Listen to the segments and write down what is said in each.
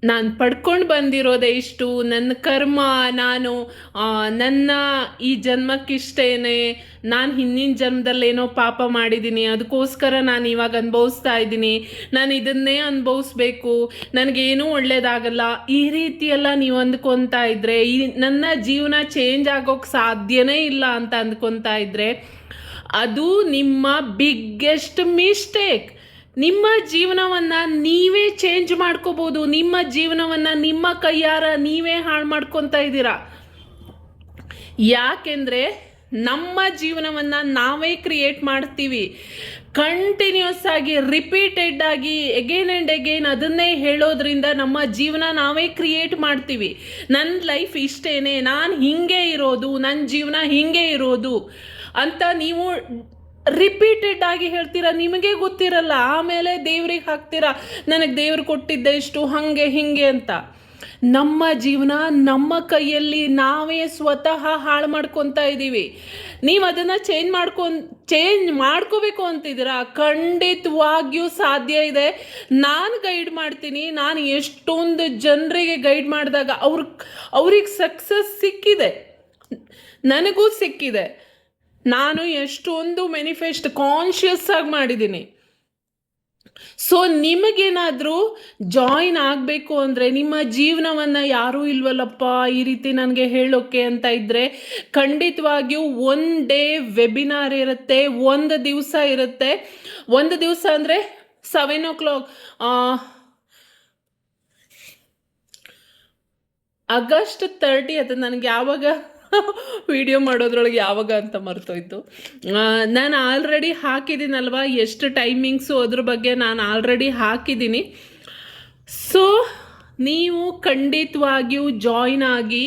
ನಾನು ಪಡ್ಕೊಂಡು ಬಂದಿರೋದೇ ಇಷ್ಟು, ನನ್ನ ಕರ್ಮ, ನಾನು ನನ್ನ ಈ ಜನ್ಮಕ್ಕಿಷ್ಟೇನೆ, ನಾನು ಹಿಂದಿನ ಜನ್ಮದಲ್ಲೇನೋ ಪಾಪ ಮಾಡಿದ್ದೀನಿ, ಅದಕ್ಕೋಸ್ಕರ ನಾನು ಇವಾಗ ಅನುಭವಿಸ್ತಾ ಇದ್ದೀನಿ, ನಾನು ಇದನ್ನೇ ಅನುಭವಿಸ್ಬೇಕು, ನನಗೇನೂ ಒಳ್ಳೇದಾಗಲ್ಲ, ಈ ರೀತಿಯೆಲ್ಲ ನೀವು ಅಂದ್ಕೊತಾ ಇದ್ದರೆ, ಈ ನನ್ನ ಜೀವನ ಚೇಂಜ್ ಆಗೋಕ್ಕೆ ಸಾಧ್ಯನೇ ಇಲ್ಲ ಅಂತ ಅಂದ್ಕೊತಾ ಇದ್ದರೆ, ಅದು ನಿಮ್ಮ ಬಿಗ್ಗೆಸ್ಟ್ ಮಿಸ್ಟೇಕ್. ನಿಮ್ಮ ಜೀವನವನ್ನು ನೀವೇ ಚೇಂಜ್ ಮಾಡ್ಕೋಬೋದು. ನಿಮ್ಮ ಜೀವನವನ್ನು ನಿಮ್ಮ ಕೈಯಾರ ನೀವೇ ಹಾಳು ಮಾಡ್ಕೊತಾ ಇದ್ದೀರಾ. ಯಾಕೆಂದರೆ ನಮ್ಮ ಜೀವನವನ್ನು ನಾವೇ ಕ್ರಿಯೇಟ್ ಮಾಡ್ತೀವಿ. ಕಂಟಿನ್ಯೂಸ್ ಆಗಿ ರಿಪೀಟೆಡ್ ಆಗಿ ಎಗೇನ್ ಆ್ಯಂಡ್ ಎಗೇನ್ ಅದನ್ನೇ ಹೇಳೋದ್ರಿಂದ ನಮ್ಮ ಜೀವನ ನಾವೇ ಕ್ರಿಯೇಟ್ ಮಾಡ್ತೀವಿ. ನನ್ನ ಲೈಫ್ ಇಷ್ಟೇನೆ, ನಾನು ಹಿಂಗೆ ಇರೋದು, ನನ್ನ ಜೀವನ ಹಿಂಗೆ ಇರೋದು ಅಂತ ನೀವು ರಿಪೀಟೆಡ್ ಆಗಿ ಹೇಳ್ತೀರಾ. ನಿಮಗೆ ಗೊತ್ತಿರಲ್ಲ, ಆಮೇಲೆ ದೇವ್ರಿಗೆ ಹಾಕ್ತೀರಾ, ನನಗೆ ದೇವ್ರು ಕೊಟ್ಟಿದ್ದೆ ಇಷ್ಟು, ಹಾಗೆ ಹಿಂಗೆ ಅಂತ. ನಮ್ಮ ಜೀವನ ನಮ್ಮ ಕೈಯಲ್ಲಿ ನಾವೇ ಸ್ವತಃ ಹಾಳು ಮಾಡ್ಕೊತಾ ಇದ್ದೀವಿ. ನೀವು ಅದನ್ನು ಚೇಂಜ್ ಮಾಡ್ಕೋಬೇಕು ಅಂತಿದ್ದೀರಾ, ಖಂಡಿತವಾಗಿಯೂ ಸಾಧ್ಯ ಇದೆ. ನಾನು ಗೈಡ್ ಮಾಡ್ತೀನಿ. ನಾನು ಎಷ್ಟೊಂದು ಜನರಿಗೆ ಗೈಡ್ ಮಾಡಿದಾಗ ಅವ್ರಿಗೆ ಸಕ್ಸಸ್ ಸಿಕ್ಕಿದೆ, ನನಗೂ ಸಿಕ್ಕಿದೆ. ನಾನು ಎಷ್ಟೊಂದು ಮ್ಯಾನಿಫೆಸ್ಟ್ ಕಾನ್ಷಿಯಸ್ ಆಗಿ ಮಾಡಿದ್ದೀನಿ. ಸೊ ನಿಮಗೇನಾದರೂ ಜಾಯಿನ್ ಆಗಬೇಕು ಅಂದರೆ, ನಿಮ್ಮ ಜೀವನವನ್ನು ಯಾರೂ ಇಲ್ವಲ್ಲಪ್ಪ ಈ ರೀತಿ ನನಗೆ ಹೇಳೋಕ್ಕೆ ಅಂತ ಇದ್ದರೆ, ಖಂಡಿತವಾಗಿಯೂ 1 ಡೇ ವೆಬಿನಾರ್ ಇರುತ್ತೆ, 1 ದಿವಸ ಇರುತ್ತೆ. 1 ದಿವಸ ಅಂದರೆ 7 o'clock, August 30th. ನನಗೆ ಯಾವಾಗ ವಿಡಿಯೋ ಮಾಡೋದ್ರೊಳಗೆ ಯಾವಾಗ ಅಂತ ಮರ್ತೋಯ್ತು. ನಾನು ಆಲ್ರೆಡಿ ಹಾಕಿದ್ದೀನಲ್ವ, ಎಷ್ಟು ಟೈಮಿಂಗ್ಸು ಅದ್ರ ಬಗ್ಗೆ ನಾನು ಆಲ್ರೆಡಿ ಹಾಕಿದ್ದೀನಿ. ಸೊ ನೀವು ಖಂಡಿತವಾಗಿಯೂ ಜಾಯಿನ್ ಆಗಿ,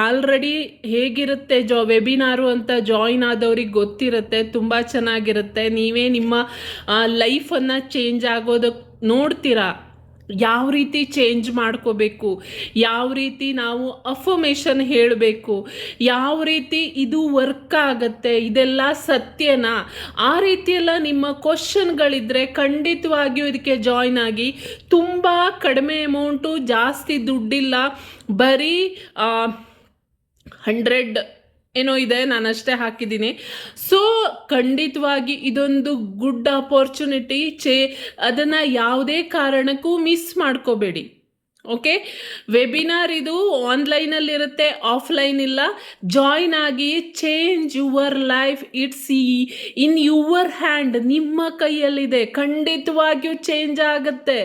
ಆಲ್ರೆಡಿ ಹೇಗಿರುತ್ತೆ ವೆಬಿನಾರು ಅಂತ ಜಾಯಿನ್ ಆದವ್ರಿಗೆ ಗೊತ್ತಿರುತ್ತೆ, ತುಂಬ ಚೆನ್ನಾಗಿರುತ್ತೆ. ನೀವೇ ನಿಮ್ಮ ಲೈಫನ್ನು ಚೇಂಜ್ ಆಗೋದಕ್ಕೆ ನೋಡ್ತೀರಾ, ಯಾವ ರೀತಿ ಚೇಂಜ್ ಮಾಡ್ಕೋಬೇಕು, ಯಾವ ರೀತಿ ನಾವು ಅಫರ್ಮೇಷನ್ ಹೇಳಬೇಕು, ಯಾವ ರೀತಿ ಇದು ವರ್ಕ್ ಆಗುತ್ತೆ, ಇದೆಲ್ಲ ಸತ್ಯನಾ, ಆ ರೀತಿಯೆಲ್ಲ ನಿಮ್ಮ ಕ್ವಶನ್ಗಳಿದ್ರೆ ಖಂಡಿತವಾಗಿಯೂ ಇದಕ್ಕೆ ಜಾಯ್ನ್ ಆಗಿ. ತುಂಬ ಕಡಿಮೆ ಅಮೌಂಟು, ಜಾಸ್ತಿ ದುಡ್ಡಿಲ್ಲ, ಬರೀ 100 ಏನೋ ಇದೆ, ನಾನು ಅಷ್ಟೇ ಹಾಕಿದ್ದೀನಿ. ಸೊ ಖಂಡಿತವಾಗಿ ಇದೊಂದು ಗುಡ್ ಅಪರ್ಚುನಿಟಿ. ಅದನ್ನು ಯಾವುದೇ ಕಾರಣಕ್ಕೂ ಮಿಸ್ ಮಾಡ್ಕೋಬೇಡಿ. ಓಕೆ, ವೆಬಿನಾರ್ ಇದು ಆನ್ಲೈನಲ್ಲಿರುತ್ತೆ, ಆಫ್ಲೈನ್ ಇಲ್ಲ. ಜಾಯಿನ್ ಆಗಿ, change your life. It's in your hand, ನಿಮ್ಮ ಕೈಯಲ್ಲಿದೆ. ಖಂಡಿತವಾಗಿಯೂ ಚೇಂಜ್ ಆಗುತ್ತೆ.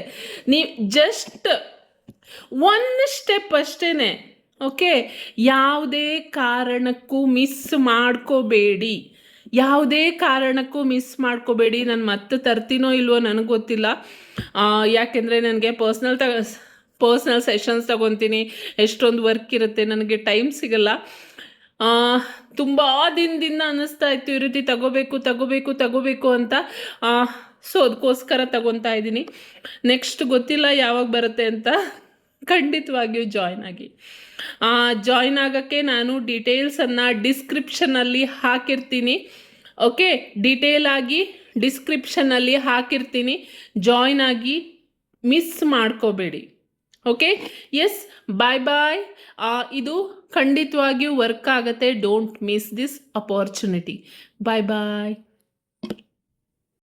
ನೀವು ಜಸ್ಟ್ 1 ಸ್ಟೆಪ್ ಅಷ್ಟೇ. ಓಕೆ, ಯಾವುದೇ ಕಾರಣಕ್ಕೂ ಮಿಸ್ ಮಾಡ್ಕೋಬೇಡಿ, ಯಾವುದೇ ಕಾರಣಕ್ಕೂ ಮಿಸ್ ಮಾಡ್ಕೋಬೇಡಿ. ನಾನು ಮತ್ತೆ ತರ್ತೀನೋ ಇಲ್ವೋ ನನಗೆ ಗೊತ್ತಿಲ್ಲ, ಯಾಕೆಂದರೆ ನನಗೆ ಪರ್ಸ್ನಲ್ ಸೆಷನ್ಸ್ ತಗೊತೀನಿ, ಎಷ್ಟೊಂದು ವರ್ಕ್ ಇರುತ್ತೆ, ನನಗೆ ಟೈಮ್ ಸಿಗಲ್ಲ. ತುಂಬ ದಿನದಿಂದ ಅನ್ನಿಸ್ತಾ ಇತ್ತು ಈ ರೀತಿ ತಗೋಬೇಕು ಅಂತ. ಸೊ ಅದಕ್ಕೋಸ್ಕರ ತಗೊತಾ ಇದ್ದೀನಿ. ನೆಕ್ಸ್ಟ್ ಗೊತ್ತಿಲ್ಲ ಯಾವಾಗ ಬರುತ್ತೆ ಅಂತ. ಖಂಡಿತವಾಗಿಯೂ ಜಾಯ್ನ್ ಆಗಿ. ಜಾಯ್ನ್ ಆಗೋಕ್ಕೆ ನಾನು ಡೀಟೇಲ್ಸನ್ನು ಡಿಸ್ಕ್ರಿಪ್ಷನಲ್ಲಿ ಹಾಕಿರ್ತೀನಿ. ಓಕೆ, ಡೀಟೇಲ್ ಆಗಿ ಡಿಸ್ಕ್ರಿಪ್ಷನಲ್ಲಿ ಹಾಕಿರ್ತೀನಿ. ಜಾಯ್ನ್ ಆಗಿ, ಮಿಸ್ ಮಾಡ್ಕೋಬೇಡಿ. Okay, yes, bye. ಇದು ಖಂಡಿತವಾಗಿಯೂ ವರ್ಕ್ ಆಗುತ್ತೆ. Don't miss this opportunity. Bye.